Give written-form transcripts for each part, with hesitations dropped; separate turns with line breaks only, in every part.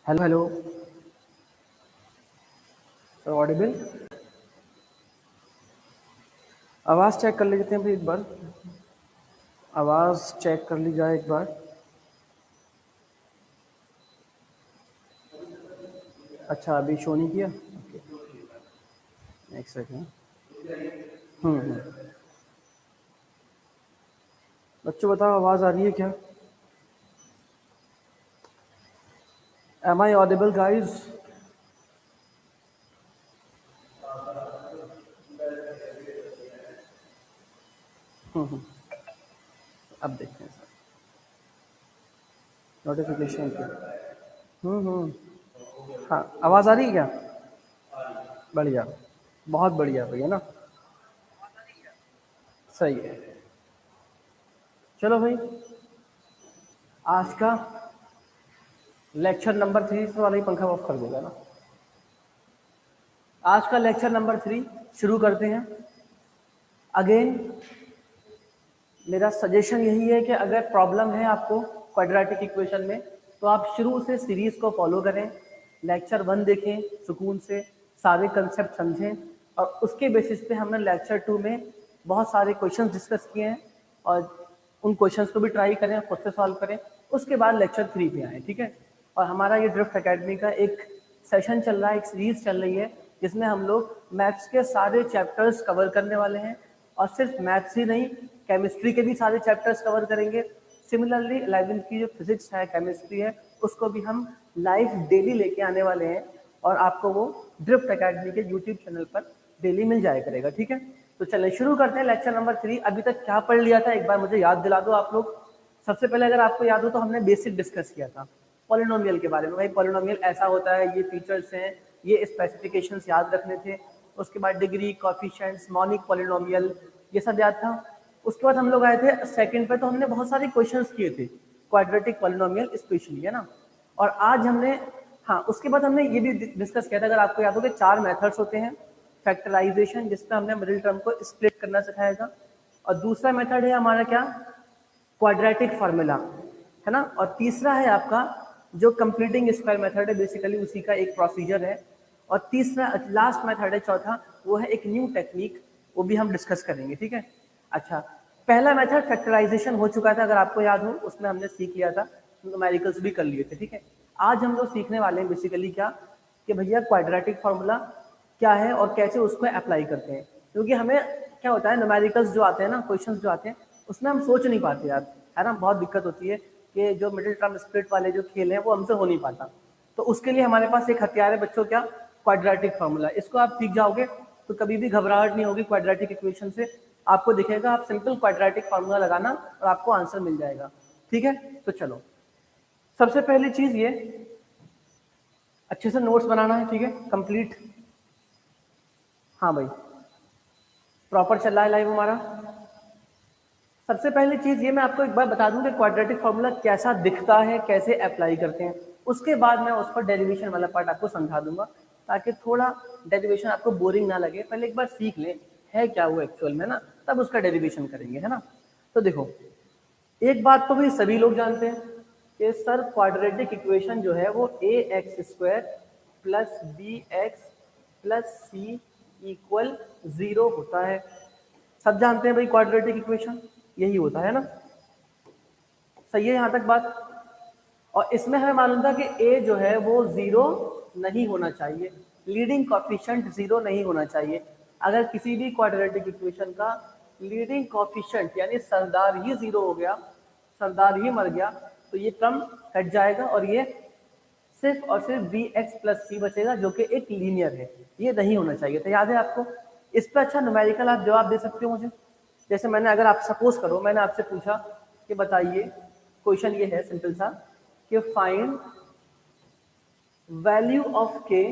Hello hello sir Audible. आवाज़ check कर लेते हैं भाई एक बार। आवाज़ चेक कर ली जाए एक बार। अच्छा अभी शो नहीं किया। एक सेकेंड। हम्म। बच्चों बताओ आवाज़ आ रही है क्या? Am I audible guys? अब देखते हैं सर नोटिफिकेशन की। हम्म। हाँ आवाज़ आ रही है क्या? बढ़िया, बहुत बढ़िया भैया ना। सही है। चलो भाई, आज का लेक्चर नंबर 3 से वाला ही पंखा ऑफ कर देगा ना। आज का लेक्चर नंबर 3 शुरू करते हैं। अगेन मेरा सजेशन यही है कि अगर प्रॉब्लम है आपको क्वाड्रेटिक इक्वेशन में तो आप शुरू से सीरीज को फॉलो करें। लेक्चर 1 देखें सुकून से, सारे कंसेप्ट समझें और उसके बेसिस पे हमने लेक्चर 2 में बहुत सारे क्वेश्चंस डिस्कस किए हैं और उन क्वेश्चंस को भी ट्राई करें, खुद से सॉल्व करें। उसके बाद लेक्चर 3 पे आए, ठीक है। और हमारा ये ड्रिफ्ट एकेडमी का एक सेशन चल रहा है, एक सीरीज चल रही है जिसमें हम लोग मैथ्स के सारे चैप्टर्स कवर करने वाले हैं और सिर्फ मैथ्स ही नहीं, केमिस्ट्री के भी सारे चैप्टर्स कवर करेंगे। सिमिलरली 11th की जो फिजिक्स है, केमिस्ट्री है, उसको भी हम लाइव डेली लेके आने वाले हैं और आपको वो ड्रिफ्ट एकेडमी के यूट्यूब चैनल पर डेली मिल जाया करेगा, ठीक है। तो चलिए शुरू करते हैं लेक्चर नंबर 3। अभी तक क्या पढ़ लिया था एक बार मुझे याद दिला दो आप लोग। सबसे पहले अगर आपको याद हो तो हमने बेसिक डिस्कस किया था पॉलिनोमियल के बारे में। भाई पॉलिनोमियल ऐसा होता है, ये फीचर्स हैं, ये स्पेसिफिकेशंस याद रखने थे। उसके बाद डिग्री, कोएफिशिएंट्स, मॉनिक पॉलिनोमियल, ये सब याद था। उसके बाद हम लोग आए थे सेकंड पे, तो हमने बहुत सारे क्वेश्चंस किए थे क्वाड्रेटिक पॉलिनोमियल स्पेशली, है ना। और आज हमने, हाँ उसके बाद हमने ये भी डिस्कस किया था, अगर आपको याद हो, कि 4 मेथड्स होते हैं। फैक्टराइजेशन, जिसमें हमने मिडिल टर्म को स्प्लिट करना सिखाया था, और दूसरा मेथड है हमारा क्या, क्वाड्रेटिक फार्मूला, है ना। और तीसरा है आपका जो कंप्लीटिंग स्क्वायर मेथड है, बेसिकली उसी का एक प्रोसीजर है। और तीसरा लास्ट मेथड है चौथा, वो है एक न्यू टेक्निक, वो भी हम डिस्कस करेंगे, ठीक है। अच्छा, पहला मेथड फैक्टराइजेशन हो चुका था, अगर आपको याद हो, उसमें हमने सीख लिया था, न्यूमेरिकल्स भी कर लिए थे, ठीक है। आज हम लोग सीखने वाले हैं बेसिकली क्या, कि भैया क्वाड्रेटिक फार्मूला क्या है और कैसे उसको अप्लाई करते हैं। क्योंकि हमें क्या होता है, न्यूमेरिकल्स जो आते हैं ना, क्वेश्चंस जो आते हैं, उसमें हम सोच नहीं पाते यार, है ना। बहुत दिक्कत होती है कि जो मिडिल टर्म स्प्लिट वाले जो खेल हैं वो हमसे हो नहीं पाता। तो उसके लिए हमारे पास एक हथियार है बच्चों, क्या, क्वाड्रेटिक फार्मूला। इसको आप सीख जाओगे तो कभी भी घबराहट नहीं होगी क्वाड्रेटिक इक्वेशन से। आपको दिखेगा, आप सिंपल क्वाड्रेटिक फार्मूला लगाना और आपको आंसर मिल जाएगा, ठीक है। तो चलो, सबसे पहली चीज ये, अच्छे से नोट्स बनाना है, ठीक है, कंप्लीट। हाँ भाई, प्रॉपर चल रहा है लाइव हमारा। सबसे पहली चीज ये मैं आपको एक बार बता दूं कि क्वाड्रेटिक फार्मूला कैसा दिखता है, कैसे अप्लाई करते हैं। उसके बाद मैं उस पर डेरिवेशन वाला पार्ट आपको समझा दूंगा, ताकि थोड़ा डेरिवेशन आपको बोरिंग ना लगे। पहले एक बार सीख लें है क्या वो एक्चुअल में ना, तब उसका डेरिवेशन करेंगे, है ना। तो देखो, एक बात तो भी सभी लोग जानते हैं कि सर क्वाड्रेटिक इक्वेशन जो है वो a x square plus b x plus c equal 0 होता है। सब जानते हैं भाई, क्वाड्रेटिक इक्वेशन यही होता है ना। सही है यहाँ तक बात। और इसमें हमें मालूम था कि ए जो है वो 0 नहीं होना चाहिए, लीडिंग कोएफिशिएंट 0 नहीं होना चाहिए। अगर किसी भी क्वाड्रेटिक इक्वेशन का लीडिंग कोएफिशिएंट यानी सरदार ही 0 हो गया, सरदार ही मर गया, तो ये टर्म कट जाएगा और ये सिर्फ और सिर्फ बी एक्स प्लस सी बचेगा, जो कि एक लीनियर है। ये नहीं होना चाहिए था, याद है आपको। इस पर अच्छा न्यूमेरिकल आप जवाब दे सकते हो मुझे। जैसे मैंने, अगर आप सपोज करो मैंने आपसे पूछा कि बताइए, क्वेश्चन ये है सिंपल सा, कि फाइंड वैल्यू ऑफ के,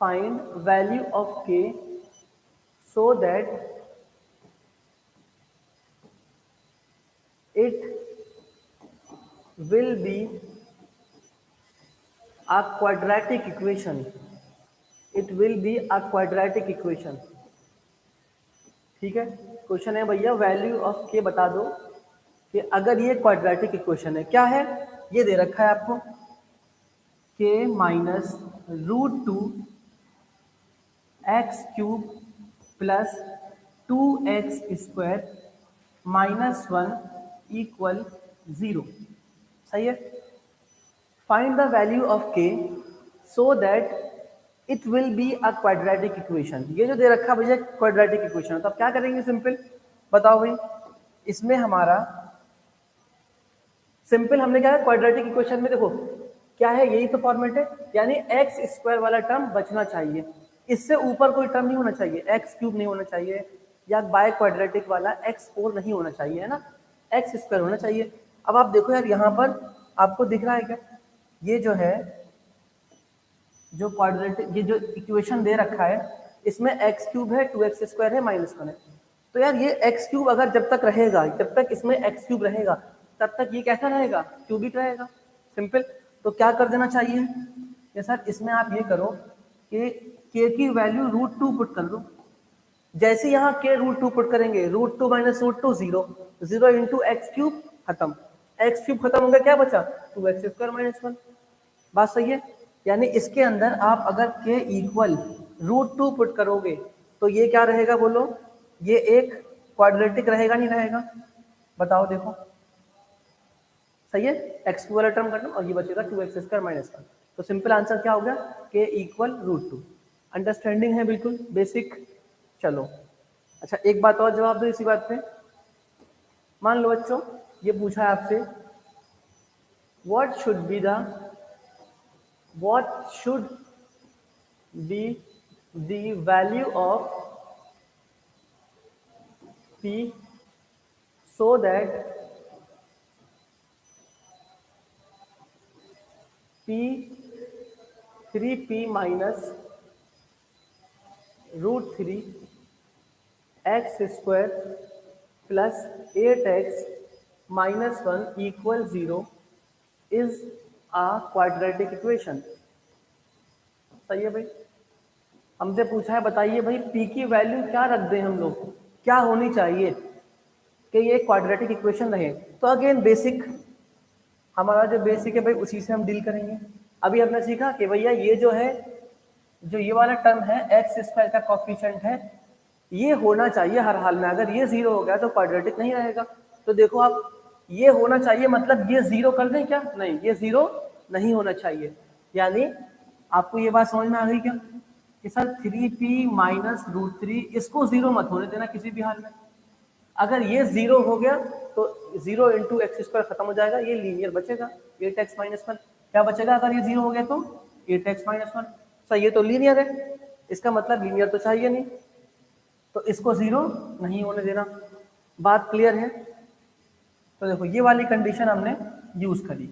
फाइंड वैल्यू ऑफ के so that it will be a quadratic equation, it will be a quadratic equation, ठीक है। क्वेश्चन है भैया वैल्यू ऑफ के बता दो कि अगर ये क्वाड्रेटिक इक्वेशन है, क्या है, ये दे रखा है आपको, k minus √2 x³ plus 2x² -1 equal 0। सही है। Find the value of k so that it will be a quadratic equation. ये जो दे रखा भैया क्वाड्रेटिक इक्वेशन, तो आप क्या करेंगे? सिंपल बताओ भाई, इसमें हमारा सिंपल हमने क्या है क्वाड्रेटिक इक्वेशन में, देखो क्या है, यही तो फॉर्मेट है, यानी x² वाला टर्म बचना चाहिए, इससे ऊपर कोई टर्म नहीं होना चाहिए, x³ नहीं होना चाहिए, या बाय क्वाड्रेटिक वाला x4 नहीं होना चाहिए, है ना, x² होना चाहिए। अब आप देखो यार, यहाँ पर आपको दिख रहा है क्या, ये जो है जो क्वाड्रेटिक, ये जो इक्वेशन दे रखा है, इसमें x³ है, 2x² है, -1 है। तो यार ये x³ अगर जब तक रहेगा, जब तक इसमें x³ रहेगा, तब तक ये कैसा रहेगा? क्यूबिक रहेगा। सिंपल। तो क्या कर देना चाहिए ये सर, इसमें आप ये करो कि k की वैल्यू √2 पुट कर दो। जैसे यहाँ k √2 पुट करेंगे, √2 माइनस √2 0, 0 इंटू x³ खत्म, x³ खत्म हो गया, क्या बचा? 2x² -1। बात सही है। यानी इसके अंदर आप अगर k इक्वल √2 पुट करोगे तो ये क्या रहेगा बोलो? ये एक क्वाड्रेटिक रहेगा नहीं रहेगा? बताओ देखो। सही है, x2 वाला टर्म करना और ये बचेगा 2x² -1। तो सिंपल आंसर क्या हो गया? k equal √2। अंडरस्टैंडिंग है बिल्कुल बेसिक। चलो अच्छा, एक बात और जवाब दो इसी बात पे। मान लो बच्चों ये पूछा है आपसे, what should be the value of p so that p 3p minus √3 x² plus 8x -1 equal 0 is a quadratic equation। सही है भाई। हमसे पूछा है बताइए भाई p की वैल्यू क्या रख दें हम लोग, क्या होनी चाहिए कि ये क्वाड्रेटिक इक्वेशन रहे। तो अगेन बेसिक, हमारा जो बेसिक है भाई उसी से हम डील करेंगे। अभी हमने सीखा कि भैया ये जो है, जो ये वाला टर्म है x² का कोफिशिएंट है, ये होना चाहिए हर हाल में। अगर ये 0 हो गया तो क्वाड्रेटिक नहीं रहेगा। तो देखो आप, ये होना चाहिए मतलब ये 0 कर दें क्या? नहीं, ये 0 नहीं होना चाहिए। यानी आपको ये बात समझ में आ गई क्या कि सर 3p माइनस √3 इसको 0 मत होने देना किसी भी हाल में। अगर ये 0 हो गया तो 0 इंटू x² खत्म हो जाएगा, ये लीनियर बचेगा 8x -1। क्या बचेगा अगर ये 0 हो गया तो? 8x -1। सही, ये तो लीनियर है, इसका मतलब लीनियर तो चाहिए नहीं, तो इसको 0 नहीं होने देना। बात क्लियर है? तो देखो ये वाली कंडीशन हमने यूज करी।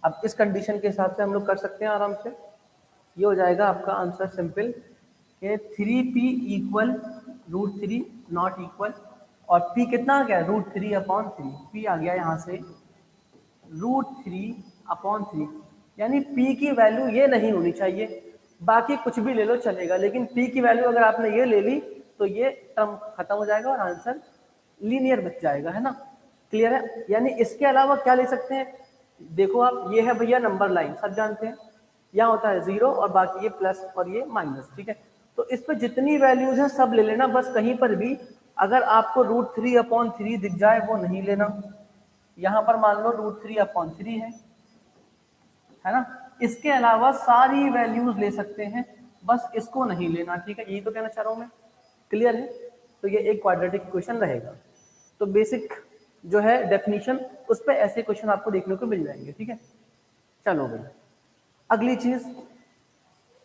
अब इस कंडीशन के हिसाब से हम लोग कर सकते हैं आराम से। ये हो जाएगा आपका आंसर सिंपल कि 3p इक्वल √3 नॉट इक्वल, और p कितना आ गया? √3/3। p आ गया यहाँ से √3/3, यानी p की वैल्यू ये नहीं होनी चाहिए। बाकी कुछ भी ले लो चलेगा, लेकिन p की वैल्यू अगर आपने ये ले ली तो ये टर्म खत्म हो जाएगा और आंसर लीनियर बच जाएगा, है ना। क्लियर है? यानी इसके अलावा क्या ले सकते हैं? देखो आप, ये है भैया नंबर लाइन, सब जानते हैं, यहाँ होता है 0 और बाकी ये प्लस और ये माइनस, ठीक है। तो इस पर जितनी वैल्यूज हैं सब ले लेना, बस कहीं पर भी अगर आपको √3/3 दिख जाए वो नहीं लेना। यहाँ पर मान लो √3/3 है ना। इसके अलावा सारी वैल्यूज ले सकते हैं, बस इसको नहीं लेना, ठीक है। यही तो कहना चाह रहा हूँ मैं। क्लियर है? तो ये एक क्वाड्रेटिक इक्वेशन रहेगा। तो बेसिक जो है डेफिनेशन, उस पर ऐसे क्वेश्चन आपको देखने को मिल जाएंगे, ठीक है। चलो भाई अगली चीज,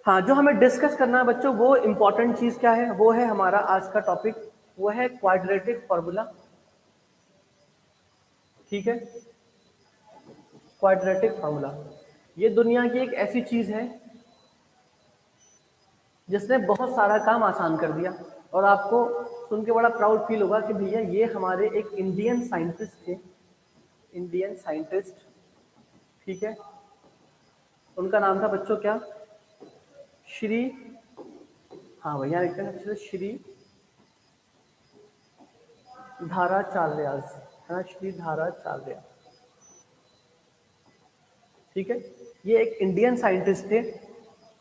हाँ जो हमें डिस्कस करना है बच्चों, वो इंपॉर्टेंट चीज क्या है? वो है हमारा आज का टॉपिक, वो है क्वाड्रेटिक फॉर्मूला, ठीक है। क्वाड्रेटिक फॉर्मूला ये दुनिया की एक ऐसी चीज है जिसने बहुत सारा काम आसान कर दिया, और आपको सुन के बड़ा प्राउड फील होगा कि भैया ये हमारे एक इंडियन साइंटिस्ट थे, इंडियन साइंटिस्ट, ठीक है। उनका नाम था बच्चों क्या? श्री, हाँ भैया लिखते हैं श्री धाराचार्य, है ना, श्री धाराचार्य, ठीक है, ये एक इंडियन साइंटिस्ट थे,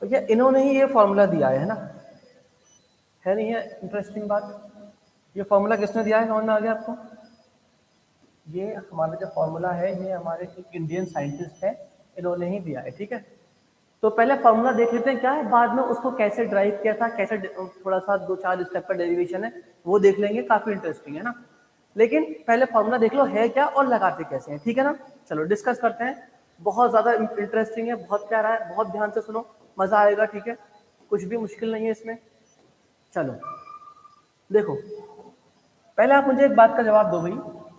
भैया इन्होंने ही ये फॉर्मूला दिया है ना, है नहीं है इंटरेस्टिंग बात। ये फॉर्मूला किसने दिया है, समझ में आ गया आपको? ये हमारा जो फॉर्मूला है ये हमारे एक इंडियन साइंटिस्ट है, इन्होंने ही दिया है। ठीक है, तो पहले फॉर्मूला देख लेते हैं क्या है, बाद में उसको कैसे ड्राइव किया था, कैसे थोड़ा सा 2-4 स्टेप का डेरिवेशन है वो देख लेंगे, काफी इंटरेस्टिंग है ना। लेकिन पहले फॉर्मूला देख लो है क्या और लगाते कैसे हैं, ठीक है ना। चलो डिस्कस करते हैं, बहुत ज्यादा इंटरेस्टिंग है, बहुत प्यारा है, बहुत ध्यान से सुनो, मजा आएगा। ठीक है, कुछ भी मुश्किल नहीं है इसमें। चलो देखो, पहले आप मुझे एक बात का जवाब दो भाई,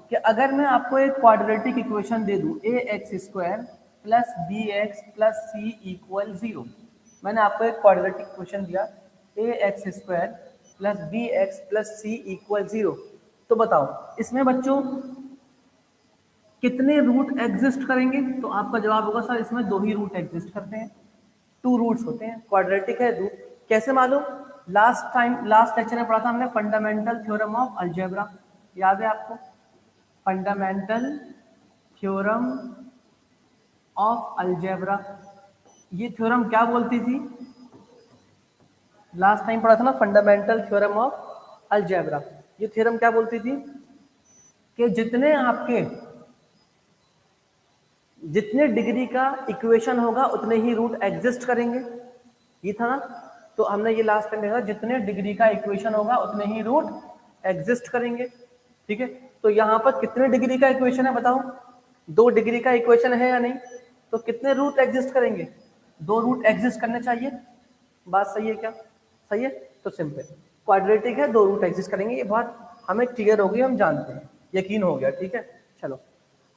कि अगर मैं आपको एक क्वाड्रेटिक इक्वेशन दे दूं ax² plus bx plus c equal 0, मैंने आपको एक क्वाड्रेटिक इक्वेशन दिया ax² plus bx plus c equal 0, तो बताओ इसमें बच्चों कितने रूट एग्जिस्ट करेंगे? तो आपका जवाब होगा सर इसमें 2 ही रूट एग्जिस्ट करते हैं, 2 रूट्स होते हैं, क्वाड्रेटिक है। रूट कैसे मालूम? लास्ट लेक्चर में पढ़ा था हमने फंडामेंटल थ्योरम ऑफ अलजेब्रा, याद है आपको? फंडामेंटल थ्योरम ऑफ अलजेब्रा, ये थ्योरम क्या बोलती थी? लास्ट टाइम पढ़ा था ना फंडामेंटल थ्योरम ऑफ अलजेब्रा, ये थ्योरम क्या बोलती थी कि जितने डिग्री का इक्वेशन होगा उतने ही रूट एग्जिस्ट करेंगे, ये था ना। तो हमने ये लास्ट टाइम देखा, जितने डिग्री का इक्वेशन होगा उतने ही रूट एग्जिस्ट करेंगे। ठीक है, तो यहाँ पर कितने डिग्री का इक्वेशन है बताओ? 2 डिग्री का इक्वेशन है या नहीं? तो कितने रूट एग्जिस्ट करेंगे? 2 रूट एग्जिस्ट करने चाहिए। बात सही है क्या? सही है, तो सिंपल क्वाड्रेटिक है, 2 रूट एग्जिस्ट करेंगे, ये बात हमें क्लियर हो गई, हम जानते हैं, यकीन हो गया। ठीक है, चलो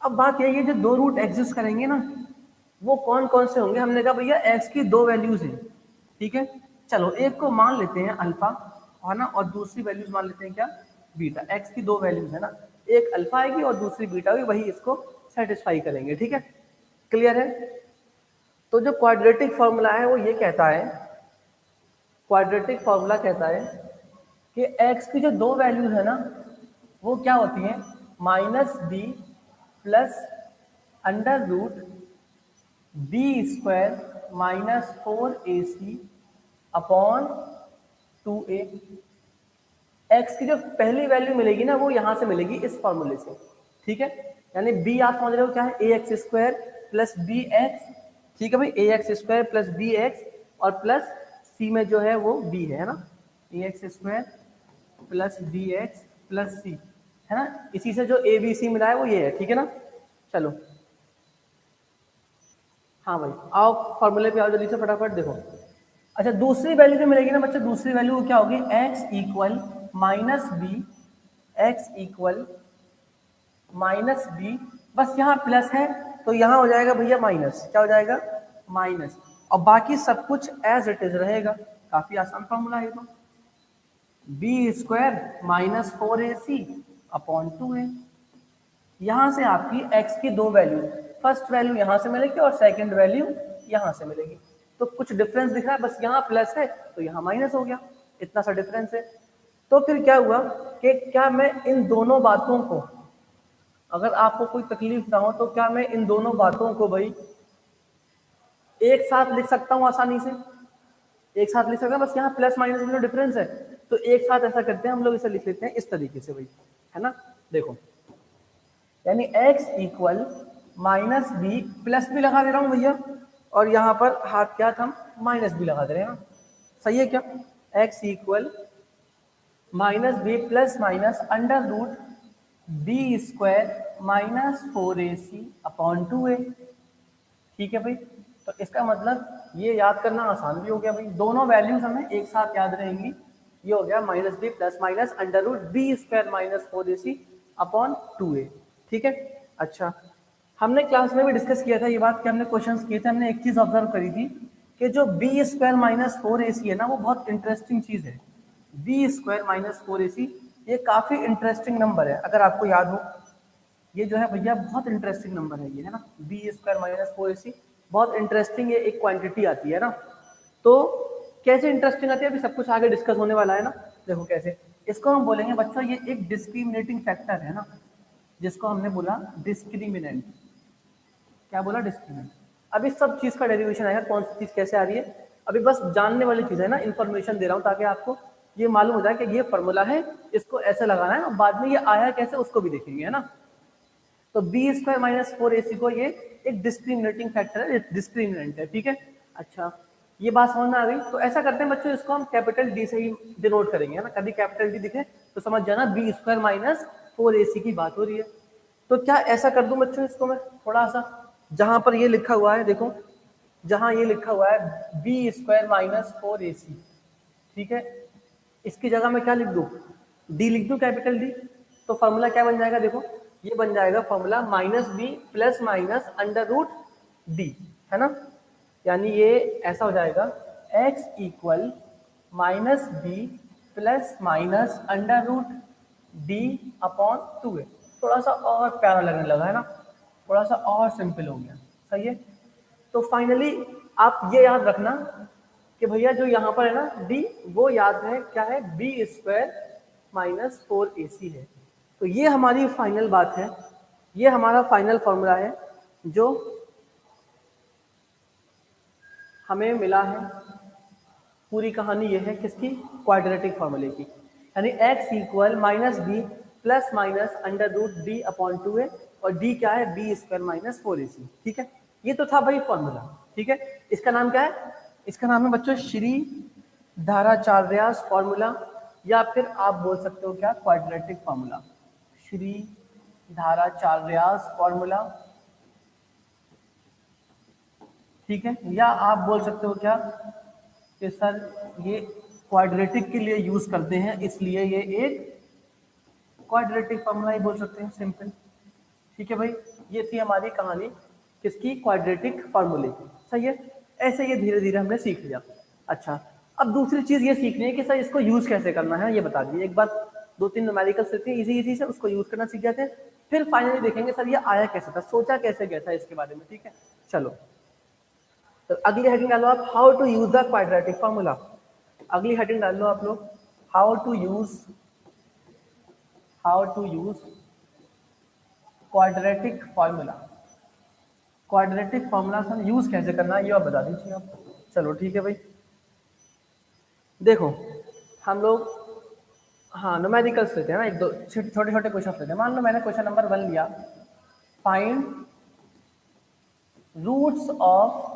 अब बात यही है, जो 2 रूट एग्जिस्ट करेंगे ना वो कौन कौन से होंगे? हमने कहा भैया एक्स की 2 वैल्यूज हैं। ठीक है, चलो एक को मान लेते हैं अल्फा, है ना, और दूसरी वैल्यूज मान लेते हैं क्या? बीटा। एक्स की 2 वैल्यूज है ना, एक अल्फा आएगी और दूसरी बीटा होगी, वही इसको सेटिस्फाई करेंगे। ठीक है, क्लियर है? तो जो क्वाड्रेटिक फॉर्मूला है वो ये कहता है, क्वाड्रेटिक फॉर्मूला कहता है कि एक्स की जो 2 वैल्यूज है ना वो क्या होती हैं? -b plus under root b² minus 4ac upon 2a। एक्स की जो पहली वैल्यू मिलेगी ना वो यहां से मिलेगी इस फॉर्मूले से। ठीक है, यानी b आप समझ रहे हो क्या है? ax² plus bx। ठीक है भाई, ax² प्लस bx और प्लस c में जो है वो b है ना, ax² plus bx plus c है ना, इसी से जो abc मिला है वो ये है। ठीक है ना, चलो हाँ भाई आओ फॉर्मूले पे आओ जल्दी से फटाफट। देखो अच्छा, दूसरी वैल्यू जो मिलेगी ना बच्चे, दूसरी वैल्यू क्या होगी? x equal minus b, x equal minus b, बस यहाँ प्लस है तो यहाँ हो जाएगा भैया माइनस। क्या हो जाएगा? माइनस, और बाकी सब कुछ एज इट इज रहेगा। काफी आसान फॉर्मूला है तो, b² minus 4ac upon 2a। यहाँ से आपकी x की 2 वैल्यू, फर्स्ट वैल्यू यहाँ से मिलेगी और सेकंड वैल्यू यहाँ से मिलेगी, तो कुछ डिफरेंस दिख रहा है, बस यहाँ प्लस है तो यहाँ माइनस हो गया, इतना सा डिफरेंस है। तो फिर क्या हुआ कि क्या मैं इन दोनों बातों को, अगर आपको कोई तकलीफ ना हो तो क्या मैं इन दोनों बातों को भाई एक साथ लिख सकता हूँ आसानी से? एक साथ लिख सकता हूँ, बस यहाँ प्लस माइनस में डिफरेंस है, तो एक साथ ऐसा करते हैं हम लोग, इसे लिख लेते हैं इस तरीके से भाई, है ना। देखो यानी x equal minus b, plus भी लगा दे रहा हूँ भैया, और यहाँ पर हाथ क्या हम माइनस भी लगा दे रहे हैं, सही है क्या? x equal minus b plus minus under root b² minus 4ac upon 2a। ठीक है भाई, तो इसका मतलब ये याद करना आसान भी हो गया भाई, दोनों वैल्यूज हमें एक साथ याद रहेंगी। ये हो गया minus b plus minus under root b² minus 4ac upon 2a। ठीक है, अच्छा हमने क्लास में भी डिस्कस किया था ये बात कि हमने क्वेश्चंस किए थे, हमने एक चीज ऑब्जर्व करी थी कि जो b² माइनस 4ac है ना वो बहुत इंटरेस्टिंग चीज है। b² माइनस 4ac ये काफी इंटरेस्टिंग नंबर है, अगर आपको याद हो ये जो है भैया बहुत इंटरेस्टिंग नंबर है ये, है ना। b² माइनस 4ac बहुत इंटरेस्टिंग ये एक क्वांटिटी आती है ना। तो कैसे इंटरेस्टिंग आती है अभी सब कुछ आगे डिस्कस होने वाला है ना। देखो कैसे, इसको हम बोलेंगे बच्चों ये एक डिस्क्रिमिनेटिंग फैक्टर है ना, जिसको हमने बोला डिस्क्रिमिनेंट। क्या बोला? डिस्क्रिमिनेंट। अभी सब चीज़ का डेरिवेशन आएगा, कौन सी चीज़ कैसे आ रही है, अभी बस जानने वाली चीज़ है ना, इन्फॉर्मेशन दे रहा हूँ ताकि आपको ये मालूम हो जाए कि ये फॉर्मूला है, इसको ऐसे लगाना है, और बाद में ये आया कैसे उसको भी देखेंगे, है ना। तो बी स्क्वायर माइनस 4ac को ये एक डिस्क्रिमिनेटिंग फैक्टर है, डिस्क्रिमिनेंट है, ठीक है। अच्छा, ये बात समझ में आ गई। तो ऐसा करते हैं बच्चों, इसको हम कैपिटल डी से ही डिनोट करेंगे, है ना। कभी कैपिटल डी दिखे तो समझ जाना बी स्क्वायर माइनस 4ac की बात हो रही है। तो क्या ऐसा कर दूं बच्चों, इसको मैं थोड़ा सा, जहां पर ये लिखा हुआ है देखो, जहां ये लिखा हुआ है बी स्क्वायर माइनस 4ac, ठीक है, इसकी जगह मैं क्या लिख दूं, डी लिख दूं, कैपिटल डी। तो फॉर्मूला क्या बन जाएगा, देखो ये बन जाएगा formula minus b plus minus under root d, है ना। यानी ये ऐसा हो जाएगा x equal minus b plus minus under root d upon 2a। थोड़ा सा और प्यारा लगने लगा, है ना, थोड़ा सा और सिंपल हो गया, सही है। तो फाइनली आप ये याद रखना कि भैया जो यहाँ पर है ना डी, वो याद है क्या है, बी स्क्वायर माइनस 4ac है। तो ये हमारी फाइनल बात है, ये हमारा फाइनल फॉर्मूला है जो हमें मिला है। पूरी कहानी ये है किसकी, क्वाड्रेटिक फॉर्मूले की, यानी x equal minus b plus minus under root d upon 2a, और डी क्या है, बी स्क्वायर माइनस 4ac, ठीक है। ये तो था भाई फॉर्मूला, ठीक है। इसका नाम क्या है, इसका नाम है बच्चों श्री धाराचार्यास फॉर्मूला, या फिर आप बोल सकते हो क्या, क्वाड्रेटिक फॉर्मूला, श्री धाराचार्यास फॉर्मूला, ठीक है। या आप बोल सकते हो क्या कि सर ये क्वाड्रेटिक के लिए यूज करते हैं इसलिए ये एक क्वाड्रेटिक फॉर्मूला ही बोल सकते हैं, सिंपल, ठीक है भाई। ये थी हमारी कहानी किसकी, क्वाड्रेटिक फॉर्मूले की, सही है। ऐसे ये धीरे धीरे हमने सीख लिया। अच्छा, अब दूसरी चीज ये सीखनी है कि सर इसको यूज कैसे करना है, ये बता दीजिए। एक बार 2-3 न्यूमेरिकल्स रहती है इजी इजी से, उसको यूज करना सीख जाते हैं, फिर फाइनली देखेंगे सर ये आया कैसे था, सोचा कैसे गया था इसके बारे में, ठीक है। चलो, तो अगली हेडिंग डालो आप, how to use the quadratic formula. अगली हेडिंग डाल लो आप लोग, how to use quadratic formula. Quadratic formula sir use कैसे करना है ये आप बता दीजिए आप। चलो ठीक है भाई, देखो हम लोग हाँ न्यूमेरिकल्स लेते हैं ना, एक दो छोटे छोटे क्वेश्चन लेते हैं। मान लो मैंने क्वेश्चन नंबर 1 लिया, फाइंड रूट्स ऑफ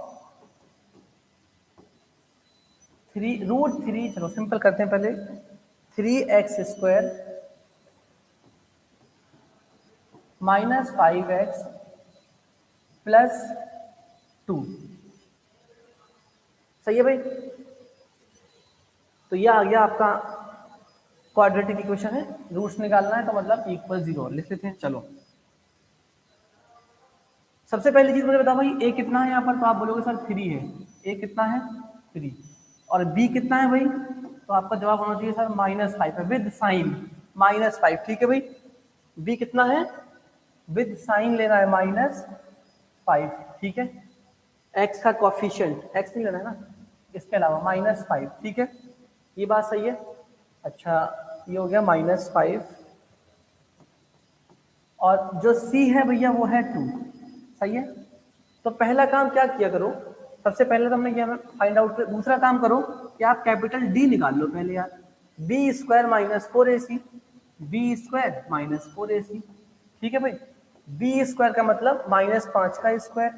रूट 3, चलो सिंपल करते हैं पहले, 3x square minus 5x plus 2, सही है भाई। तो ये आ गया आपका क्वाड्रेटिक इक्वेशन है, रूट्स निकालना है तो मतलब इक्वल 0 लिख लेते हैं। चलो सबसे पहली चीज मुझे बताओ भाई, a कितना है यहाँ पर, तो आप बोलोगे सर 3 है, a कितना है 3, और b कितना है भाई, तो आपका जवाब होना चाहिए सर -5 है विद साइन -5, ठीक है भाई। b कितना है, विद साइन लेना है -5, ठीक है। x का कोफिशिएंट x नहीं लेना है ना, इसके अलावा -5, ठीक है, ये बात सही है। अच्छा ये हो गया -5, और जो c है भैया वो है 2, सही है। तो पहला काम क्या किया करो, सबसे पहले तो हमने किया फाइंड आउट, दूसरा काम करो कि आप कैपिटल डी निकाल लो पहले यार, b square minus 4ac, b square minus 4ac, ठीक है भाई। बी स्क्वायर का मतलब -5 का स्क्वायर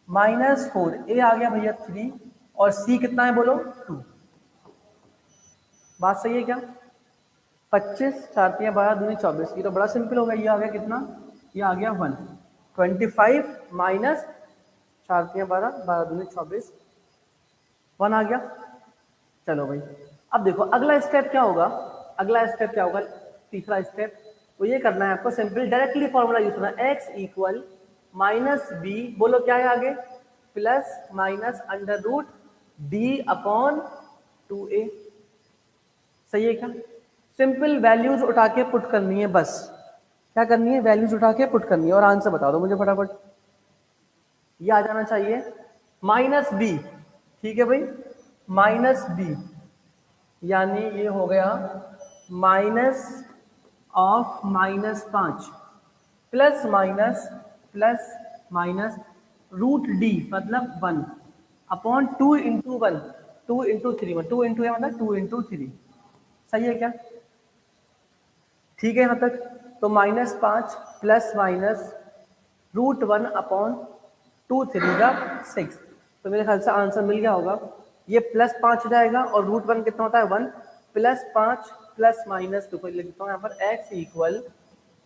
-4, ए आ गया भैया 3, और सी कितना है बोलो 2, बात सही है क्या। 25 4 3 12 दूनी 24, ये तो बड़ा सिंपल हो गया, ये आ गया कितना, ये आ गया 1, 25 माइनस 4 3 12 12 दूनी 24, 1 आ गया। चलो भाई अब देखो अगला स्टेप क्या होगा, अगला स्टेप क्या होगा, तीसरा स्टेप, तो ये करना है आपको सिंपल, डायरेक्टली फॉर्मूला यूज करना है, x इक्वल माइनस बी, बोलो क्या है आगे, plus minus under root d upon 2a, सही है क्या। सिंपल वैल्यूज उठा के पुट करनी है, बस क्या करनी है, वैल्यूज उठा के पुट करनी है, और आंसर बता दो मुझे फटाफट, ये आ जाना चाहिए -b, ठीक है भाई, -b यानी ये हो गया minus of -5 plus minus root d मतलब 1 अपॉन 2 इंटू 1, 2 इंटू 3, 2 इंटू है मतलब 2 इंटू 3। सही है क्या? ठीक है यहाँ तक। तो -5 प्लस माइनस √1 अपॉन 2 3 का 6। तो मेरे ख्याल से आंसर मिल गया होगा। ये +5 हो जाएगा और √1 कितना होता है 1, +5 प्लस माइनस 2 को लिख देता हूँ यहाँ पर x equal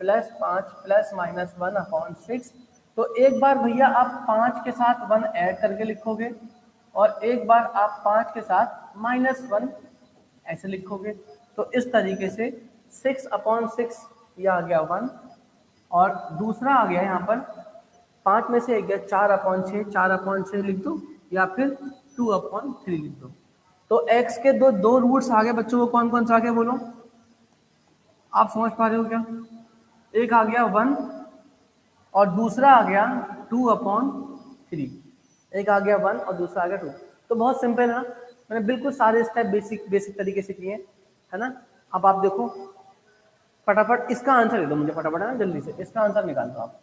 +5 plus minus 1 upon 6। तो एक बार भैया आप 5 के साथ 1 ऐड करके लिखोगे और एक बार आप 5 के साथ -1 ऐसे लिखोगे। तो इस तरीके से 6/6 ये आ गया 1 और दूसरा आ गया यहाँ पर 5 में से एक गया 4/6, 4/6 लिख दो या फिर 2/3 लिख दो। तो x के दो रूट्स आ गए बच्चों को, कौन कौन सा आ गया बोलो? आप समझ पा रहे हो क्या? एक आ गया 1 और दूसरा आ गया 2/3। एक आ गया 1 और दूसरा आ गया 2। तो बहुत सिंपल है ना, मैंने बिल्कुल सारे स्टेप बेसिक तरीके से किए है ना। अब आप देखो फटाफट इसका आंसर दे दो मुझे, फटाफट है ना, जल्दी से इसका आंसर निकाल दो आप।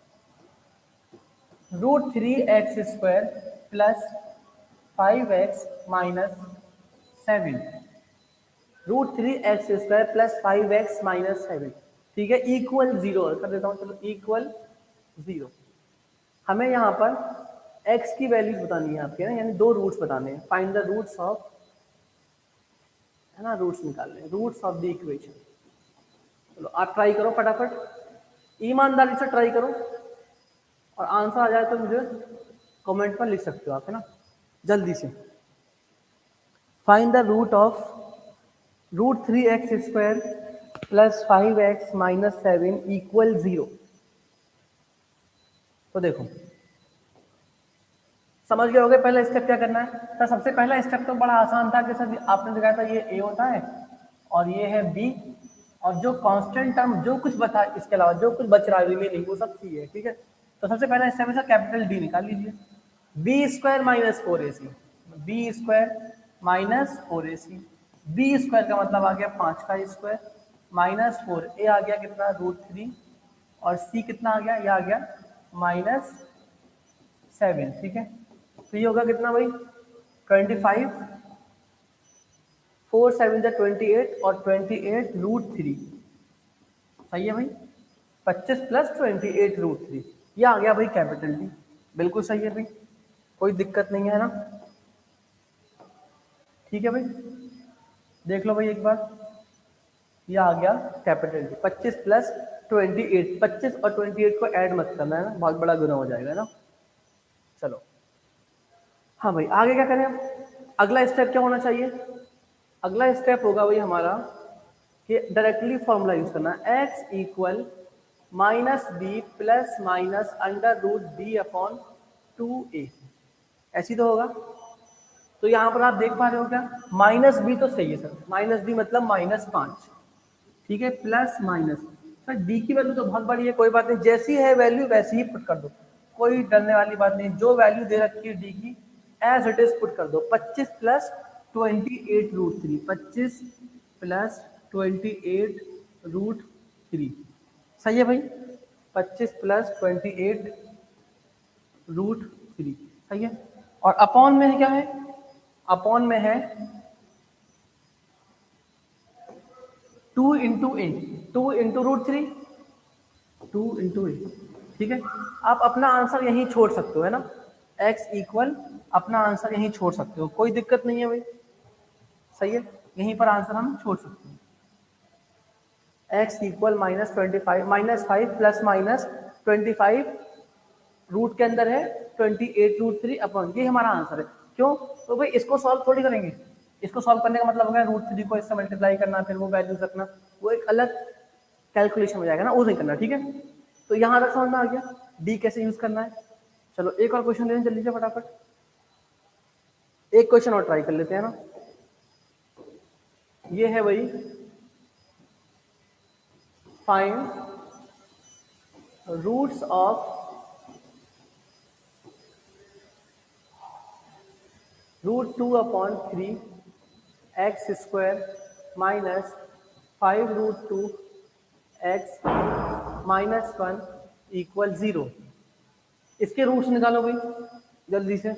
√3x² plus 5x minus 7, √3x² plus 5x minus 7, ठीक है, इक्वल 0 कर देता हूँ। चलो इक्वल 0। हमें यहाँ पर x की वैल्यूज बतानी है आपके ना, यानी दो रूट्स बताने हैं। फाइंड द रूट्स ऑफ, है ना, रूट्स निकालने, रूट्स ऑफ द इक्वेशन। चलो आप ट्राई करो फटाफट, ईमानदारी से ट्राई करो और आंसर आ जाए तो मुझे कमेंट पर लिख सकते हो आप, है ना, जल्दी से। Find the root of √3x² plus 5x minus 7 equal 0। तो देखो समझ गए होगे पहला स्टेप क्या करना है। तो सबसे पहला स्टेप तो बड़ा आसान था कि सर आपने दिखाया था ये a होता है और ये है b और जो कांस्टेंट टर्म जो कुछ बता इसके अलावा जो कुछ बच रहा है रिमेनिंग वो सब c है, ठीक है। तो सबसे पहला स्टेप है सर कैपिटल D निकाल लीजिए। b² minus 4ac, b² minus 4ac, b² का मतलब आ गया 5 का स्क्वायर माइनस 4, a आ गया कितना √3 और c कितना आ गया, ये आ गया -7, ठीक है। तो ये होगा कितना भाई 25, 4 7 28 और 28 √3, सही है भाई। 25 प्लस 28 √3 ये आ गया भाई कैपिटल डी। बिल्कुल सही है भाई, कोई दिक्कत नहीं है ना, ठीक है भाई। देख लो भाई एक बार, ये आ गया कैपिटल डी। 25 प्लस 28, 25 और 28 को ऐड मत करना है ना, बहुत बड़ा गुना हो जाएगा ना। चलो हाँ भाई आगे क्या करें अब, अगला स्टेप क्या होना चाहिए? अगला स्टेप होगा भाई हमारा कि डायरेक्टली फॉर्मूला यूज करना, x equal -b plus minus √b/2a, ऐसी तो होगा। तो यहाँ पर आप देख पा रहे हो क्या, -b तो सही है सर, -b मतलब -5, ठीक है, प्लस माइनस सर d की वैल्यू तो बहुत बड़ी है, कोई बात नहीं, जैसी है वैल्यू वैसी ही पुट कर दो, कोई डरने वाली बात नहीं। जो वैल्यू दे रखी है d की एज इट इज पुट कर दो। 25 प्लस 28 √3, 25 प्लस 28 √3, सही है भाई। 25 प्लस 28 √3, सही है। और अपॉन में क्या है, अपॉन में है 2 इंटू ए, 2 इंटू √3, 2 इंटू ए, ठीक है। आप अपना आंसर यहीं छोड़ सकते हो, है ना, x इक्वल अपना आंसर यहीं छोड़ सकते हो, कोई दिक्कत नहीं है भाई, सही है, यहीं पर आंसर हम छोड़ सकते हैं। x equal -5 plus minus 25 root के अंदर है 28 √3 अपॉन, ये हमारा आंसर है। क्यों? तो भाई इसको सॉल्व थोड़ी करेंगे, इसको सॉल्व करने का मतलब होगा √3 को इससे मल्टीप्लाई करना, फिर वो वैल्यूज रखना, वो एक अलग कैलकुलेशन हो जाएगा ना, वो नहीं करना, ठीक है। तो यहाँ तक समझ में आ गया डी कैसे यूज करना है। चलो एक और क्वेश्चन लें जल्दी से फटाफट, एक क्वेश्चन और ट्राई कर लेते हैं ना। ये है भाई find roots of √2/3 x² minus 5 √2 x minus 1 equal 0। इसके रूट्स निकालो भाई जल्दी से।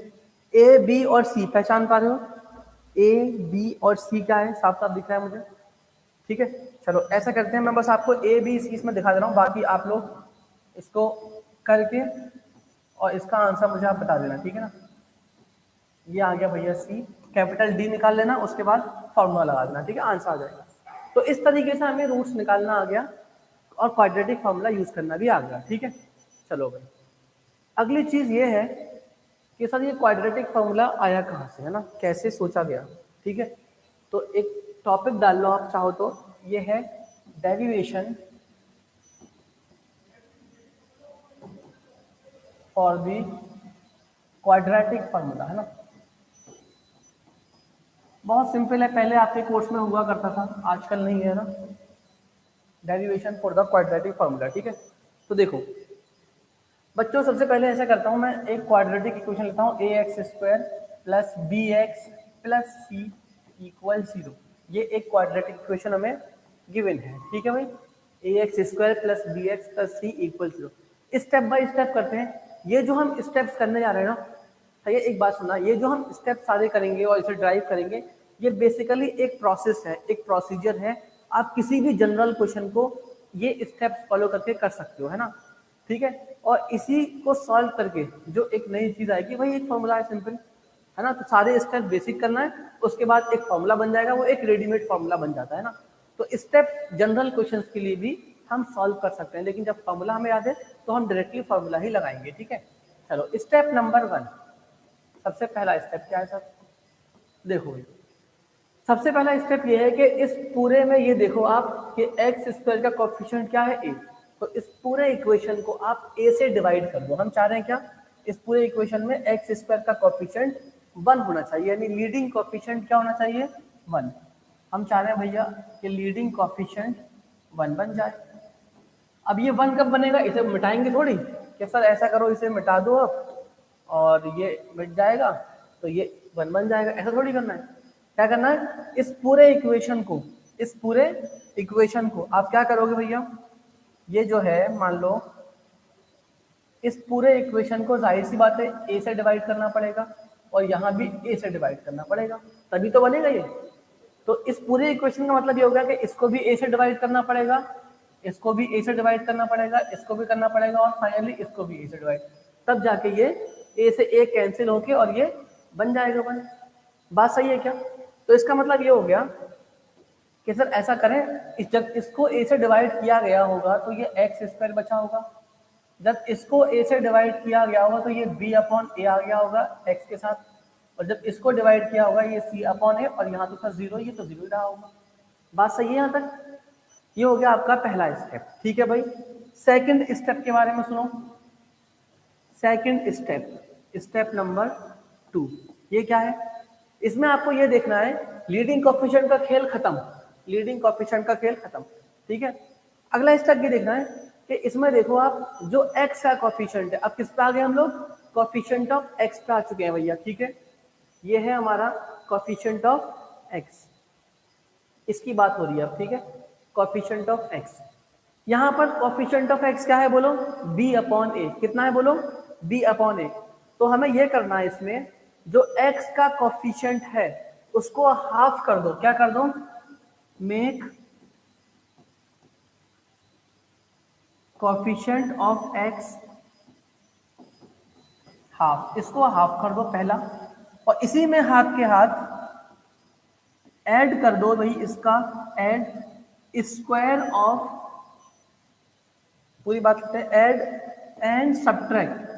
ए बी और सी पहचान पा रहे हो? ए बी और सी क्या है, साफ साफ दिख रहा है मुझे, ठीक है। चलो ऐसा करते हैं, मैं बस आपको ए बी सी इसमें दिखा दे रहा हूँ, बाकी आप लोग इसको करके और इसका आंसर मुझे आप बता देना, ठीक है ना। ये आ गया भैया सी, कैपिटल डी निकाल लेना, उसके बाद फॉर्मूला लगा देना, ठीक है, आंसर आ जाएगा। तो इस तरीके से हमें रूट्स निकालना आ गया और क्वाड्रेटिक फॉर्मूला यूज करना भी आ गया, ठीक है। चलो भाई अगली चीज ये है कि सर ये क्वाड्रेटिक फॉर्मूला आया कहाँ से, है ना, कैसे सोचा गया, ठीक है। तो एक टॉपिक डाल लो आप चाहो तो, ये है derivation for the quadratic formula, है ना। बहुत सिंपल है, पहले आपके कोर्स में हुआ करता था, आजकल नहीं है ना, derivation for the quadratic formula, ठीक है। तो देखो बच्चों, सबसे पहले ऐसा करता हूं मैं, एक क्वाड्रेटिक इक्वेशन लेता हूं, a x square plus b x plus c equal 0। ये एक क्वाड्रेटिक इक्वेशन हमें गिवन है, ठीक है भाई, a x square plus b x plus c equal 0। Step by step करते हैं। ये जो हम स्टेप्स करने जा रहे हैं ना, तो ये एक बात सुनना, ये जो हम स्टेप सारे करेंगे और इसे ड्राइव करेंगे, ये बेसिकली एक प्रोसेस है, एक प्रोसीजर है। आप किसी भी जनरल क्वेश्चन को ये स्टेप्स फॉलो करके कर सकते हो, है ना, ठीक है। और इसी को सॉल्व करके जो एक नई चीज आएगी, वही एक फॉर्मूला है, सिंपल, है ना। तो सारे स्टेप बेसिक करना है, उसके बाद एक फॉर्मूला बन जाएगा, वो एक रेडीमेड फॉर्मूला बन जाता है ना। तो स्टेप जनरल क्वेश्चंस के लिए भी हम सॉल्व कर सकते हैं, लेकिन जब फॉर्मूला हमें याद है तो हम डायरेक्टली फॉर्मूला ही लगाएंगे, ठीक है। चलो स्टेप नंबर 1, सबसे पहला स्टेप क्या है सर, देखो सबसे पहला स्टेप ये है कि इस पूरे में ये देखो आप कि एक्स स्क्वायर का कोएफिशिएंट क्या है, ए। तो इस पूरे इक्वेशन को आप ए से डिवाइड कर दो। हम चाह रहे हैं क्या, इस पूरे इक्वेशन में एक्स स्क्वायर का कोएफिशिएंट 1 होना चाहिए, यानी लीडिंग कोएफिशिएंट क्या होना चाहिए, 1। हम चाह रहे हैं भैया कि लीडिंग कोएफिशिएंट 1 बन जाए। अब ये 1 कब बनेगा, इसे मिटाएंगे थोड़ी कि सर ऐसा करो इसे मिटा दो अब और ये मिट जाएगा तो ये 1 बन जाएगा, ऐसा थोड़ी करना है। क्या करना है, इस पूरे इक्वेशन को आप क्या करोगे भैया, ये जो है मान लो इस पूरे इक्वेशन को जाहिर सी बात है ए से डिवाइड करना पड़ेगा और यहाँ भी ए से डिवाइड करना पड़ेगा, तभी तो बनेगा ये। तो इस पूरे इक्वेशन का मतलब ये होगा कि इसको भी ए से डिवाइड करना पड़ेगा, इसको भी ए से डिवाइड करना पड़ेगा, इसको भी करना पड़ेगा और फाइनली इसको भी ए से डिवाइड, तब जाके ये ए से ए कैंसिल होके और ये बन जाएगा 1। बात सही है क्या? तो इसका मतलब ये हो गया कि सर ऐसा करें, जब इसको ए से डिवाइड किया गया होगा तो ये एक्स स्क्वायर बचा होगा, जब इसको ए से डिवाइड किया गया होगा तो ये बी अपॉन ए आ गया होगा एक्स के साथ, और जब इसको डिवाइड किया होगा ये सी अपॉन ए, और यहाँ तो सर 0 ही है तो 0 ही रहा होगा। बात सही है यहाँ तक? ये हो गया आपका पहला स्टेप, ठीक है भाई। सेकंड स्टेप के बारे में सुनो। सेकंड स्टेप नंबर 2, ये क्या है, इसमें आपको ये देखना है लीडिंग कोएफिशिएंट का खेल खत्म, ठीक है। अगला स्टेप ये देखना है कि इसमें देखो आप जो x का कोएफिशिएंट है, अब किस पे आ गए हम लोग, कोएफिशिएंट ऑफ x पे आ चुके हैं भैया, ठीक है। ये है हमारा कोएफिशिएंट ऑफ x, इसकी बात हो रही है अब, ठीक है, कोएफिशिएंट ऑफ x। यहाँ पर कोएफिशिएंट ऑफ x क्या है बोलो, b अपॉन a। कितना है बोलो, b अपॉन a। तो हमें ये करना है, इसमें जो x का कोएफिशिएंट है उसको हाफ कर दो। क्या कर दो, make coefficient of x half, इसको हाफ कर दो पहला, और इसी में हाथ के हाथ ऐड कर दो भाई इसका, ऐड स्क्वायर ऑफ, पूरी बात करते हैं, ऐड एंड सब्ट्रैक्ट,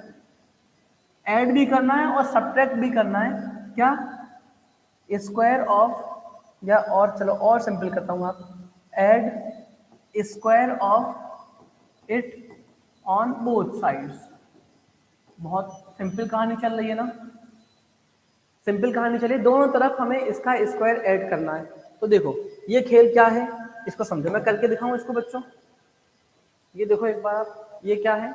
ऐड भी करना है और सब्ट्रैक्ट भी करना है, क्या, स्क्वायर ऑफ, या और चलो और सिंपल करता हूं, आप add square of it on both sides. बहुत सिंपल कहानी चल रही है ना, सिंपल कहानी चलिए, दोनों तरफ हमें इसका स्क्वायर ऐड करना है। तो देखो ये खेल क्या है, इसको समझो, मैं करके दिखाऊं इसको बच्चों। ये देखो एक बार, ये क्या है,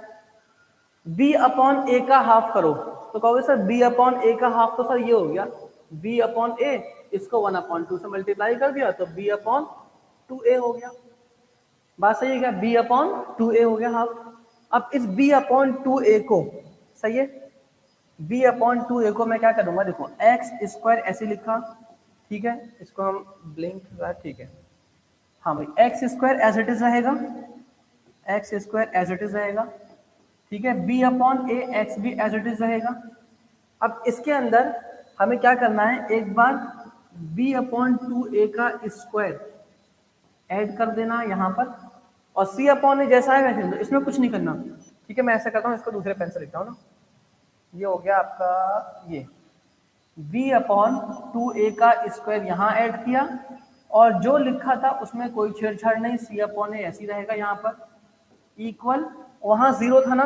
b अपॉन ए का हाफ करो, तो कहोगे सर b अपॉन ए का हाफ, तो सर ये हो गया b अपॉन ए, इसको 1/2 से मल्टीप्लाई कर दिया तो b अपॉन 2a हो गया। बात सही है क्या, b अपॉन 2a हो गया हाफ। अब इस b अपॉन 2a को सही है। b अपॉन 2a को मैं क्या करूंगा, देखो एक्स स्क्वायर ऐसे लिखा, ठीक है, इसको हम ब्लिंक, ठीक है, हाँ भाई x square as it is रहेगा, x square as it is रहेगा, ठीक है, b अपॉन ए एक्स भी एज इट इज रहेगा। अब इसके अंदर हमें क्या करना है, एक बार b अपॉन 2a का स्क्वायर ऐड कर देना यहाँ पर, और c अपॉन ए जैसा है वैसे, इसमें कुछ नहीं करना, ठीक है। मैं ऐसा करता हूँ, इसको दूसरे पेन से लिखता हूँ ना, ये हो गया आपका, ये b अपॉन 2a का स्क्वायर यहाँ ऐड किया, और जो लिखा था उसमें कोई छेड़छाड़ नहीं, c अपॉन ए ऐसी रहेगा यहाँ पर, इक्वल, वहाँ 0 था ना,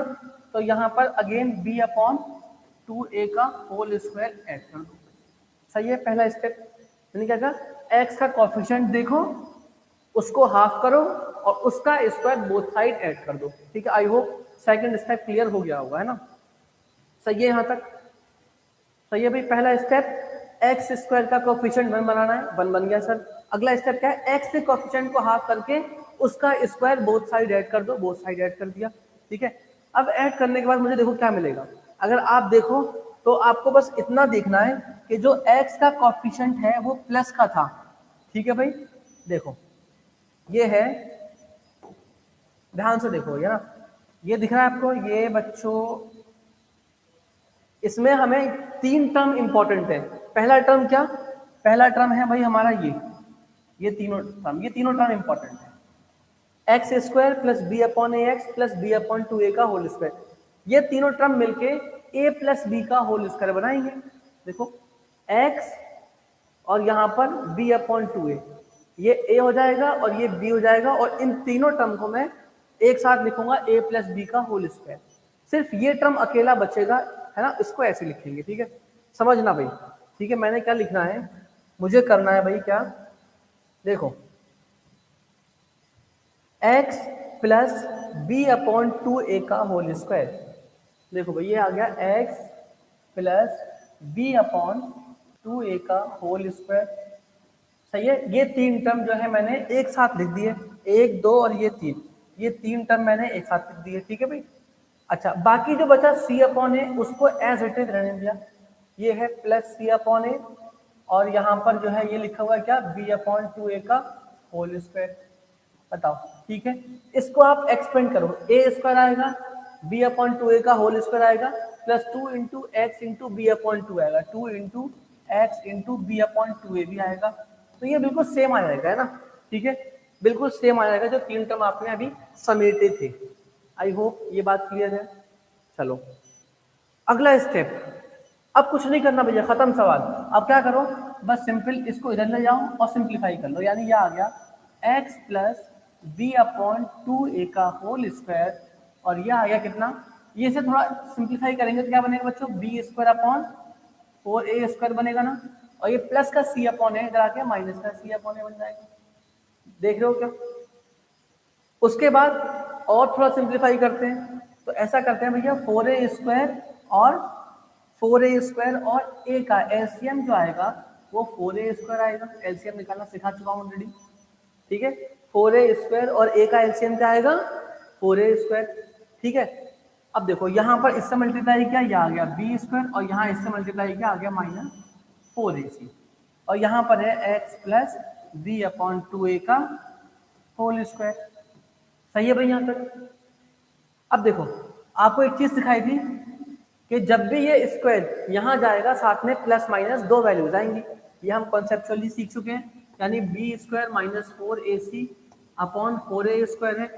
तो यहाँ पर अगेन b अपॉन 2a का होल स्क्वायर ऐड कर दो। सही है, पहला स्टेप। यानी क्या कहा, x का कोफिशिएंट देखो, उसको हाफ करो और उसका स्क्वायर बोथ साइड ऐड कर दो, ठीक है। I hope second step clear हो गया होगा, है ना। सही है यहाँ तक, सही है भाई। पहला स्टेप एक्स स्क्वायर का कोफिशिएंट 1 बनाना है, 1 बन गया सर। अगला स्टेप क्या है, एक्स के कोफिशिएंट को हाफ करके उसका स्क्वायर बोथ साइड ऐड कर दो, बोथ साइड ऐड कर दिया, ठीक है। अब ऐड करने के बाद मुझे देखो क्या मिलेगा, अगर आप देखो तो आपको बस इतना देखना है कि जो एक्स का कोफिशिएंट है वो प्लस का था, ठीक है भाई। देखो ये है, ध्यान से देखो, ये ना, ये दिख रहा है आपको, ये बच्चों इसमें हमें 3 टर्म इंपॉर्टेंट है। पहला टर्म क्या, पहला टर्म है भाई हमारा ये तीनों टर्म इंपॉर्टेंट है, x square plus b upon a x plus b upon 2a का होल स्क्वायर, ये तीनों टर्म मिलके a प्लस बी का होल स्क्वायर बनाएंगे। देखो x और यहाँ पर b अपॉन 2a, ये a हो जाएगा और ये b हो जाएगा, और इन तीनों टर्म को मैं एक साथ लिखूंगा a प्लस बी का होल स्क्वायर। सिर्फ ये टर्म अकेला बचेगा, है ना, इसको ऐसे लिखेंगे, ठीक है, समझना भाई, ठीक है। मैंने क्या लिखना है, मुझे करना है भाई क्या, देखो x plus b upon 2a का होल स्क्वायर, देखो भाई ये आ गया x plus b upon 2a का होल स्क्वायर। सही है, ये 3 टर्म जो है मैंने एक साथ लिख दिए, 1 2 और ये 3, ये 3 टर्म मैंने एक साथ लिख दिए, ठीक है भाई। अच्छा, बाकी जो बचा c अपॉन ए, उसको एज इट इज रहने दिया, ये है प्लस c अपॉन ए, और यहाँ पर जो है ये लिखा हुआ है क्या, b अपॉन 2a का होल स्क्वायर। बताओ, ठीक है, इसको आप एक्सपेंड करो, a स्क्वायर आएगा, b अपॉन 2a का होल स्क्वायर आएगा, plus 2 into x into b upon 2 आएगा, 2 into x into b upon 2a भी आएगा, तो ये बिल्कुल सेम आ जाएगा, है ना, ठीक है, बिल्कुल सेम आ जाएगा जो 3 टर्म आपने अभी समेटे थे। आई होप ये बात क्लियर है। चलो अगला स्टेप, अब कुछ नहीं करना भैया, खत्म सवाल। अब क्या करो, बस सिंपल इसको इधर ले जाओ और सिंप्लीफाई कर लो, यानी ये आ गया x plus b upon 2a का होल स्क्वायर, और ये आ गया कितना, ये से थोड़ा सिंप्लीफाई करेंगे तो क्या बनेगा बच्चों, B square upon 4a square बनेगा ना, और ये प्लस का c अपॉन है, इधर आके माइनस का c अपॉन है बन जाएगा, देख रहे हो क्या। उसके बाद और थोड़ा सिंप्लीफाई करते हैं, तो ऐसा करते हैं भैया 4a स्क्वायर और 4a स्क्वायर और a का एलसीएम जो आएगा वो 4a स्क्वायर आएगा, एलसीएम निकालना सिखा चुका हूँ ऑलरेडी, ठीक है। 4a स्क्वायर और a का एलसीएम क्या आएगा, 4a स्क्वायर, ठीक है। अब देखो यहाँ पर इससे मल्टीप्लाई किया, यह आ गया b स्क्वायर, और यहाँ इससे मल्टीप्लाई किया आ गया माइनस 4ac, और यहाँ पर है x plus b upon 2a का होल स्क्वायर। सही है भाई यहाँ तक। अब देखो आपको एक चीज सिखाई थी कि जब भी ये स्क्वायर यहाँ जाएगा साथ में प्लस माइनस 2 वैल्यूज आएंगी, ये हम कॉन्सेप्चुअली सीख चुके हैं, यानी b square minus 4ac upon 4a square है।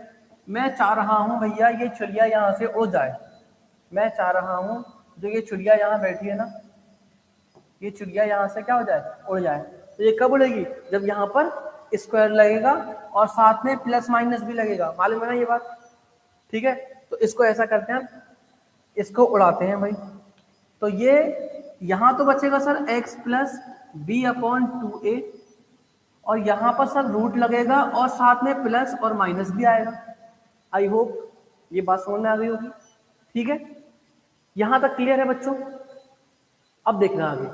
मैं चाह रहा हूँ भैया ये चिड़िया यहाँ से उड़ जाए, मैं चाह रहा हूँ जो ये चिड़िया यहाँ बैठी है ना, ये चिड़िया यहाँ से क्या हो जाए, उड़ जाए। तो ये कब उड़ेगी, जब यहाँ पर स्क्वायर लगेगा और साथ में प्लस माइनस भी लगेगा, मालूम है ना ये बात, ठीक है। तो इसको ऐसा करते हैं, इसको उड़ाते हैं भाई, तो ये यहाँ तो बचेगा sir x plus b upon 2a, और यहाँ पर सर रूट लगेगा और साथ में प्लस और माइनस भी आएगा। आई होप ये बात समझ में आ गई होगी, ठीक है, यहाँ तक क्लियर है बच्चों। अब देखना आगे,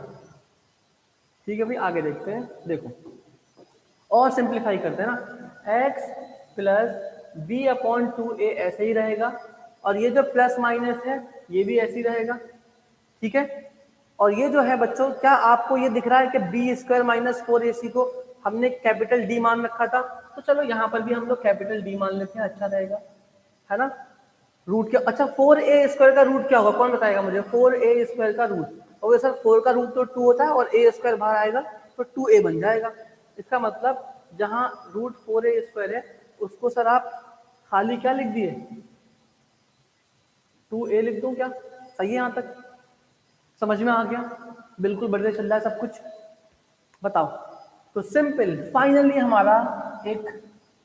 ठीक है भाई, आगे देखते हैं। देखो और सिंप्लीफाई करते हैं ना, x plus b upon 2a ऐसे ही रहेगा, और ये जो प्लस माइनस है ये भी ऐसे ही रहेगा, ठीक है। और ये जो है बच्चों, क्या आपको ये दिख रहा है कि बी स्क्वायर माइनस 4ac को हमने कैपिटल डी मान रखा था, तो चलो यहाँ पर भी हम लोग कैपिटल डी मान लेते हैं, अच्छा रहेगा, है ना। रूट क्या, अच्छा 4a स्क्वायर का रूट क्या होगा, कौन बताएगा मुझे, 4a स्क्वायर का रूट, और सर 4 का रूट तो 2 होता है और a स्क्वायर बाहर आएगा तो 2a बन जाएगा। इसका मतलब जहाँ रूट 4a स्क्वायर है उसको सर आप खाली क्या लिख दिए, 2a लिख दूं क्या, सही है, यहाँ तक समझ में आ गया, बिल्कुल बढ़िया चल रहा है सब कुछ, बताओ। तो सिंपल फाइनली हमारा एक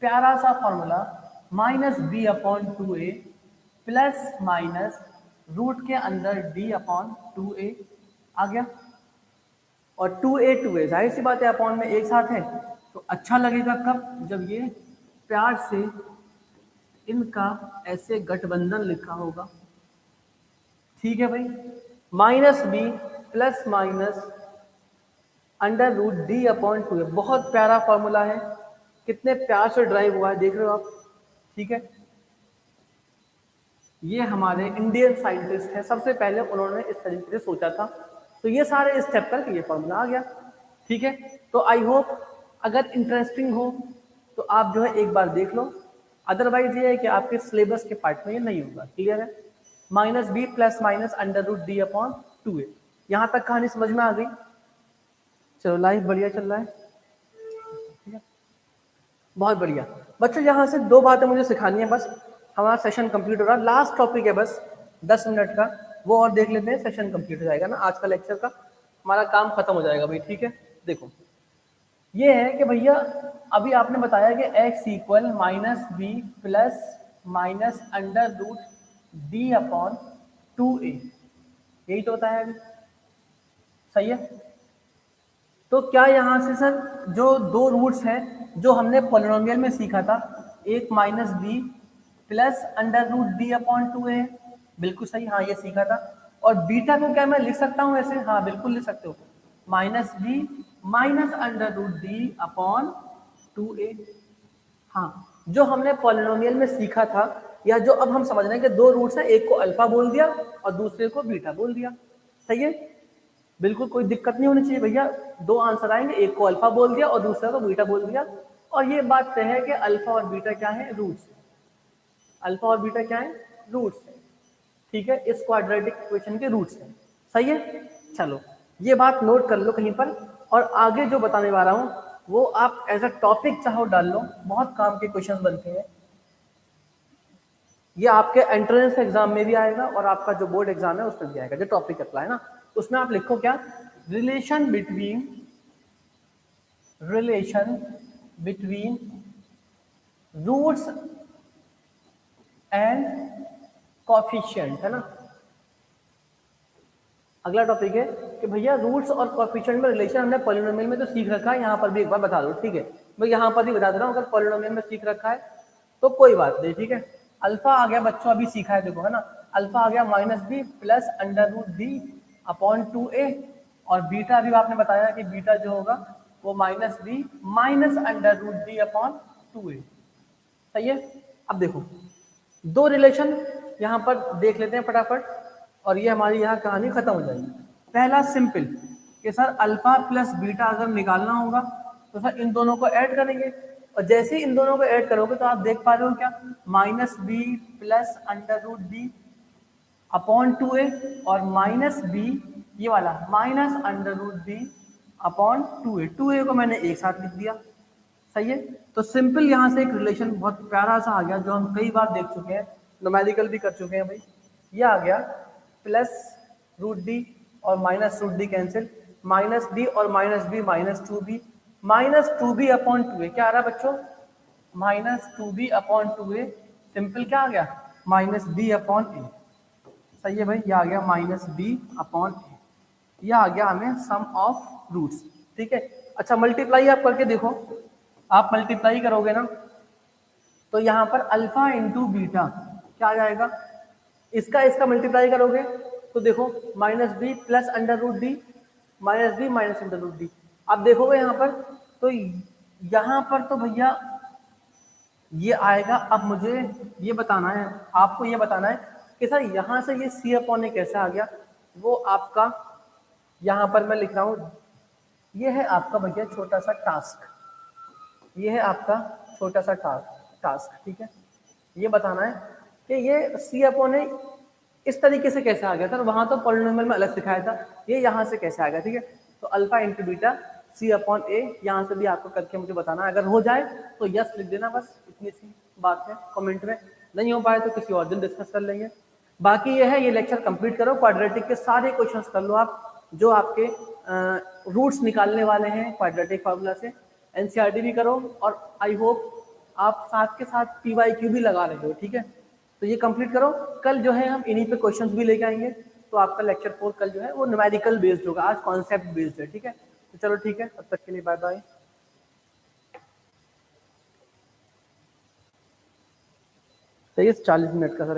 प्यारा सा formula minus b upon 2a plus minus root के अंदर d अपॉन 2a आ गया। और 2a जाहिर सी बात है अपॉन में एक साथ है, तो अच्छा लगेगा कब, जब ये प्यार से इनका ऐसे गठबंधन लिखा होगा, ठीक है भाई। Minus b plus minus under root d upon 2, बहुत प्यारा फॉर्मूला है, कितने प्यार से ड्राइव हुआ है देख रहे हो आप, ठीक है। ये हमारे इंडियन साइंटिस्ट हैं, सबसे पहले उन्होंने इस तरीके से सोचा था, तो ये सारे स्टेप करके ये फॉर्मूला आ गया, ठीक है। तो आई होप अगर इंटरेस्टिंग हो तो आप जो है एक बार देख लो, अदरवाइज ये है कि आपके सिलेबस के पार्ट में ये नहीं होगा, क्लियर है। Minus b plus minus under root d upon 2a, यहाँ तक कहानी समझ में आ गई, चलो लाइव बढ़िया चल रहा है, ठीक है, बहुत बढ़िया। बच्चों यहाँ से 2 बातें मुझे सिखानी है बस, हमारा सेशन कंप्लीट हो रहा है, लास्ट टॉपिक है बस 10 मिनट का, वो और देख लेते हैं, सेशन कंप्लीट हो जाएगा ना आज का लेक्चर का, हमारा काम खत्म हो जाएगा भाई, ठीक है। देखो ये है कि भैया अभी आपने बताया कि x equal minus b plus minus under root d upon 2a, यही तो बताया अभी, सही है। तो क्या यहाँ से सर जो 2 रूट्स हैं जो हमने पॉलिनोमियल में सीखा था, एक minus b plus under root d upon 2a, बिल्कुल सही, हाँ ये सीखा था। और बीटा को क्या मैं लिख सकता हूँ ऐसे, हाँ बिल्कुल लिख सकते हो, minus b minus under root d upon 2a। हाँ जो हमने पॉलिनोमियल में सीखा था, या जो अब हम समझ रहे हैं कि 2 रूट्स हैं, एक को अल्फा बोल दिया और दूसरे को बीटा बोल दिया, सही है, बिल्कुल कोई दिक्कत नहीं होनी चाहिए भैया, 2 आंसर आएंगे, एक को अल्फा बोल दिया और दूसरे को बीटा बोल दिया, और ये बात तय है कि अल्फा और बीटा क्या है, रूट्स, अल्फा और बीटा क्या है, रूट्स है, ठीक है, इस क्वाड्रेटिक इक्वेशन के रूट्स हैं, सही है। चलो ये बात नोट कर लो कहीं पर, और आगे जो बताने वाला हूँ वो आप एज अ टॉपिक चाहो डाल लो, बहुत काम के क्वेश्चंस बनते हैं, ये आपके एंट्रेंस एग्जाम में भी आएगा और आपका जो बोर्ड एग्जाम है उसमें भी आएगा, जो टॉपिक अप्लाई है ना, उसमें आप लिखो क्या, relation between roots and coefficient, है ना। अगला टॉपिक है कि भैया रूट्स और कोफिशिएंट में रिलेशन हमने पॉलिनोमियल में तो सीख रखा है, यहाँ पर भी एक बार बता दो, ठीक है, मैं यहाँ पर भी बता दे रहा हूँ, अगर पॉलिनोमियल में सीख रखा है तो कोई बात नहीं, ठीक है। अल्फा आ गया बच्चों, अभी सीखा है देखो, है ना, अल्फा आ गया minus b plus under root d upon 2a, और बीटा अभी आपने बताया कि बीटा जो होगा वो minus b minus under root d upon 2a, सही है। अब देखो 2 रिलेशन यहाँ पर देख लेते हैं फटाफट, और ये हमारी यहाँ कहानी खत्म हो जाएगी। पहला सिंपल कि सर अल्फा प्लस बीटा अगर निकालना होगा तो सर इन दोनों को ऐड करेंगे, और जैसे ही इन दोनों को ऐड करोगे तो आप देख पा रहे हो क्या, minus b plus under root d upon 2a, और माइनस बी ये वाला minus under root d upon 2a को मैंने एक साथ लिख दिया, सही है। तो सिंपल यहाँ से एक रिलेशन बहुत प्यारा सा आ गया, जो हम कई बार देख चुके हैं, न्यूमेरिकल भी कर चुके हैं भाई, ये आ गया प्लस रूट डी और minus root d cancel, minus d और minus b minus 2b, minus 2b upon 2a, क्या आ रहा है बच्चों, minus 2b upon 2a, simple क्या आ गया, माइनस b अपॉन a, सही है भाई, ये आ गया माइनस b अपॉन a, ये आ गया हमें सम ऑफ रूट्स, ठीक है। अच्छा मल्टीप्लाई आप करके देखो, आप मल्टीप्लाई करोगे ना तो यहाँ पर अल्फा इंटू बीटा क्या आ जाएगा, इसका मल्टीप्लाई करोगे तो देखो minus b plus under root d minus b minus under root d, आप देखोगे यहाँ पर तो यहाँ पर तो भैया ये आएगा। अब मुझे ये बताना है, आपको ये बताना है कि सर यहाँ से ये सी अपॉन ए कैसे आ गया, वो आपका यहाँ पर मैं लिख रहा हूँ, ये है आपका भैया छोटा सा टास्क, ये है आपका छोटा सा टास्क, ठीक है। ये बताना है कि ये सी अपॉन ए इस तरीके से कैसे आ गया था, वहां तो पॉलिनोमियल में अलग सिखाया था, ये यहाँ से कैसे आ गया, ठीक है। तो अल्फा इंटू बीटा सी अपॉन ए यहाँ से भी आपको करके मुझे बताना है, अगर हो जाए तो यस लिख देना, बस इतनी सी बात है कमेंट में, नहीं हो पाए तो किसी और दिन डिस्कस कर लेंगे। बाकी ये है, ये लेक्चर कंप्लीट करो, क्वाड्रेटिक के सारे क्वेश्चंस कर लो आप जो आपके रूट्स निकालने वाले हैं क्वाड्रेटिक फार्मूला से, एनसीईआरटी भी करो, और आई होप आप साथ के साथ पीवाईक्यू भी लगा रहे हो, ठीक है। तो ये कंप्लीट करो, कल जो है हम इन्हीं पे क्वेश्चंस भी लेके आएंगे, तो आपका लेक्चर 4 कल जो है वो न्यूमेरिकल बेस्ड होगा, आज कॉन्सेप्ट बेस्ड है, ठीक है। तो चलो ठीक है, तब तक के लिए बाय बाय। सही है, 40 मिनट का सर।